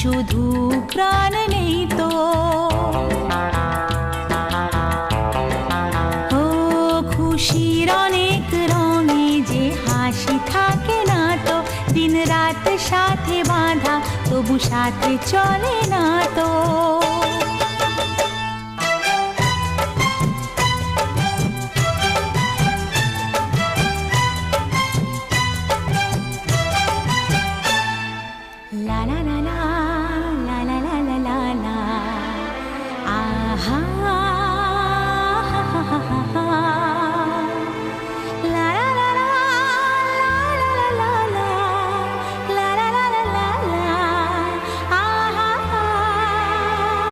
শুধু প্রাণ নেই তো। ও খুশির অনেক রঙে যে হাসি থাকে না তো, দিন রাত সাথে বাঁধা তবু সাথে চলে না তো।